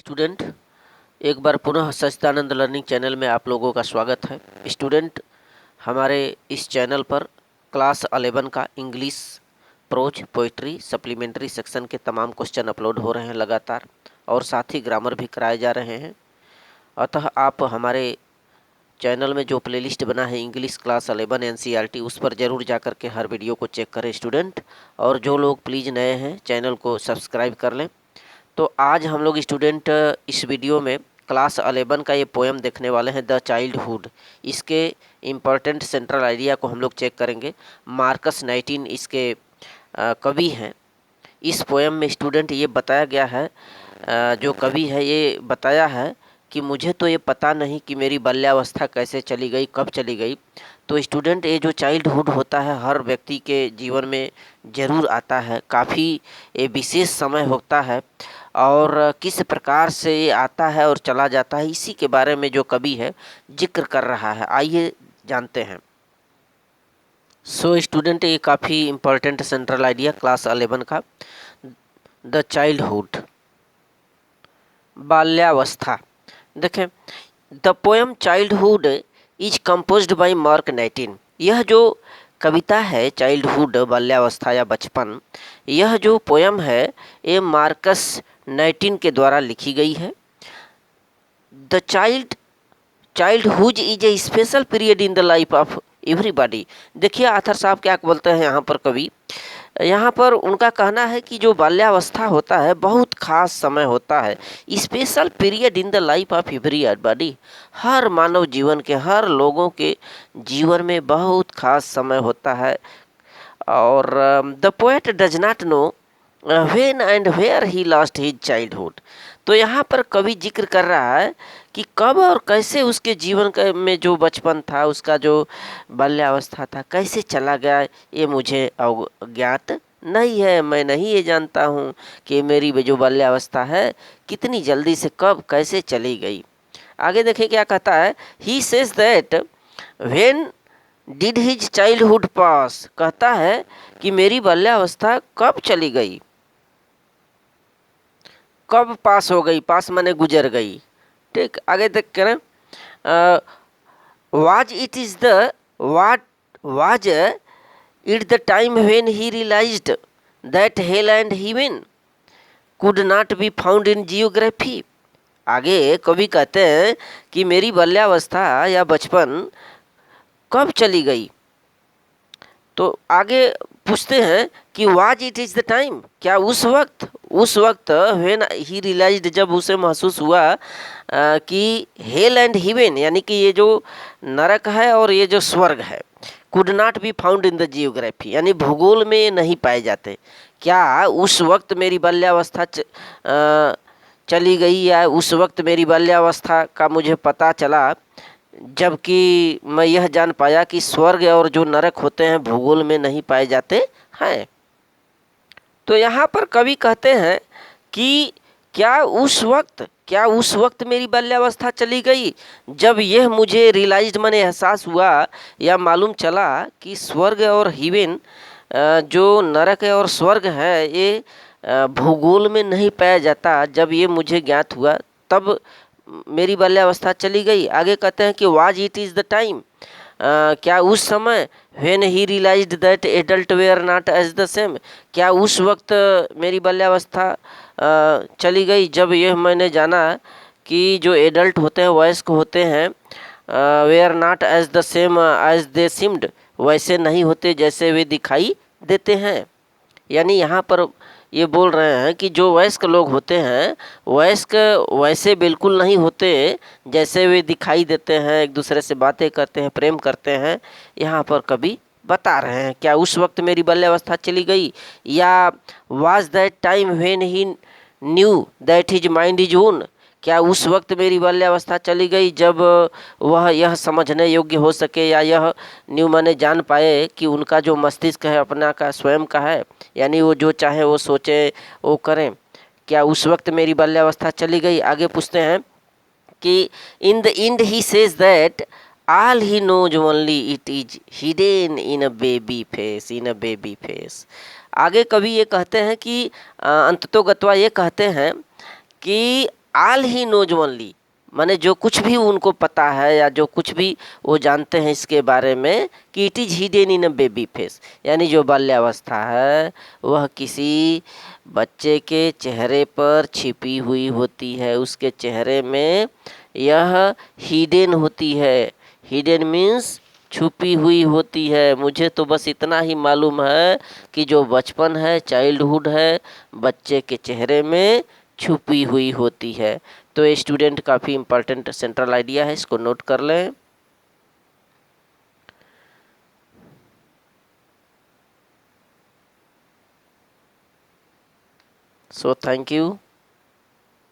Student, एक बार पुनः सच्चिदानंद learning channel में आप लोगों का स्वागत है। स्टूडेंट, हमारे इस चैनल पर क्लास 11 का English, prose, poetry, supplementary section के तमाम क्वेश्चन अपलोड हो रहे हैं लगातार, और साथ ही ग्रामर भी कराए जा रहे हैं। अतः आप हमारे चैनल में जो प्लेलिस्ट बना है इंग्लिश क्लास 11 NCERT, उस पर ज़रूर जा कर के हर वीडियो को चेक करें स्टूडेंट। और जो लोग प्लीज़ नए हैं, चैनल को सब्सक्राइब कर लें। तो आज हम लोग स्टूडेंट इस वीडियो में क्लास 11 का ये पोएम देखने वाले हैं, द चाइल्डहुड। इसके इम्पोर्टेंट सेंट्रल आइडिया को हम लोग चेक करेंगे। मार्कस नाइटिन इसके कवि हैं। इस पोएम में स्टूडेंट ये बताया गया है, जो कवि है ये बताया है कि मुझे तो ये पता नहीं कि मेरी बाल्यावस्था कैसे चली गई, कब चली गई। तो स्टूडेंट, ये जो चाइल्डहुड होता है हर व्यक्ति के जीवन में ज़रूर आता है, काफ़ी ये विशेष समय होता है, और किस प्रकार से ये आता है और चला जाता है, इसी के बारे में जो कवि है जिक्र कर रहा है। आइए जानते हैं। सो स्टूडेंट, ये काफ़ी इम्पोर्टेंट सेंट्रल आइडिया क्लास 11 का, द चाइल्डहुड, बाल्यावस्था। देखें, the poem childhood is composed bye mark nineteen. यह जो कविता है चाइल्डहुड, बाल्यावस्था या बचपन, यह जो पोएम है ये मार्कस नाइटिन के द्वारा लिखी गई है। The childhood is a special period in the life of everybody. देखिए आथर साहब क्या बोलते हैं यहाँ पर कवि। यहाँ पर उनका कहना है कि जो बाल्यावस्था होता है बहुत खास समय होता है, special period in the life of everybody. हर मानव जीवन के, हर लोगों के जीवन में बहुत खास समय होता है। और the poet does not know when and where he lost his childhood. तो यहाँ पर कवि जिक्र कर रहा है कि कब और कैसे उसके जीवन में जो बचपन था, उसका जो बाल्यावस्था था, कैसे चला गया, ये मुझे अज्ञात नहीं है। मैं नहीं ये जानता हूँ कि मेरी जो बाल्यावस्था है कितनी जल्दी से कब कैसे चली गई। आगे देखें क्या कहता है। He says that when did his childhood pass. कहता है कि मेरी बाल्यावस्था कब चली गई, कब पास हो गई, पास माने गुजर गई। ठीक, आगे देख कर was it is the was it the time when he realised that hell and heaven could not be found in geography. आगे कवि कहते हैं कि मेरी बाल्यावस्था या बचपन कब चली गई। तो आगे पूछते हैं कि was it is the time, क्या उस वक्त व्हेन ही रियलाइज्ड, जब उसे महसूस हुआ कि हेल एंड हेवन, यानी कि ये जो नरक है और ये जो स्वर्ग है, could not be found in the geography, यानी भूगोल में नहीं पाए जाते। क्या उस वक्त मेरी बाल्यावस्था चली गई, या उस वक्त मेरी बाल्यावस्था का मुझे पता चला जबकि मैं यह जान पाया कि स्वर्ग और जो नरक होते हैं भूगोल में नहीं पाए जाते हैं। तो यहाँ पर कवि कहते हैं कि क्या उस वक्त मेरी बाल्यावस्था चली गई, जब यह मुझे रियलाइज्ड, मैंने एहसास हुआ या मालूम चला कि स्वर्ग और हेवन, जो नरक और स्वर्ग है, ये भूगोल में नहीं पाया जाता। जब ये मुझे ज्ञात हुआ तब मेरी बाल्यावस्था चली गई। आगे कहते हैं कि was it is the time, क्या उस समय when he realised that adult were not as the same, क्या उस वक्त मेरी बाल्यावस्था चली गई जब यह मैंने जाना कि जो एडल्ट होते हैं, वयस्क होते हैं, were not as the same as they seemed, वैसे नहीं होते जैसे वे दिखाई देते हैं। यानी यहाँ पर ये बोल रहे हैं कि जो वयस्क लोग होते हैं, वयस्क वैसे बिल्कुल नहीं होते जैसे वे दिखाई देते हैं, एक दूसरे से बातें करते हैं, प्रेम करते हैं। यहाँ पर कवि बता रहे हैं क्या उस वक्त मेरी बाल्यावस्था चली गई, या was that time when he knew that his mind is own, क्या उस वक्त मेरी बाल्यावस्था चली गई जब वह यह समझने योग्य हो सके, या यह न्यू माने जान पाए कि उनका जो मस्तिष्क है अपना का, स्वयं का है, यानी वो जो चाहे वो सोचे वो करें। क्या उस वक्त मेरी बाल्यावस्था चली गई। आगे पूछते हैं कि in the end he says that all he knows only it is hidden in a baby face. आगे कवि ये कहते हैं कि अंततोगत्वा ये कहते हैं कि ऑल ही नोज ओनली, माने जो कुछ भी उनको पता है या जो कुछ भी वो जानते हैं इसके बारे में कि it is hidden in a baby face, यानी जो बाल्यावस्था है वह किसी बच्चे के चेहरे पर छिपी हुई होती है, उसके चेहरे में यह हिडन होती है। हिडन मीन्स छुपी हुई होती है। मुझे तो बस इतना ही मालूम है कि जो बचपन है, चाइल्डहुड है, बच्चे के चेहरे में छुपी हुई होती है। तो ये स्टूडेंट काफ़ी इंपॉर्टेंट सेंट्रल आइडिया है, इसको नोट कर लें। So thank you.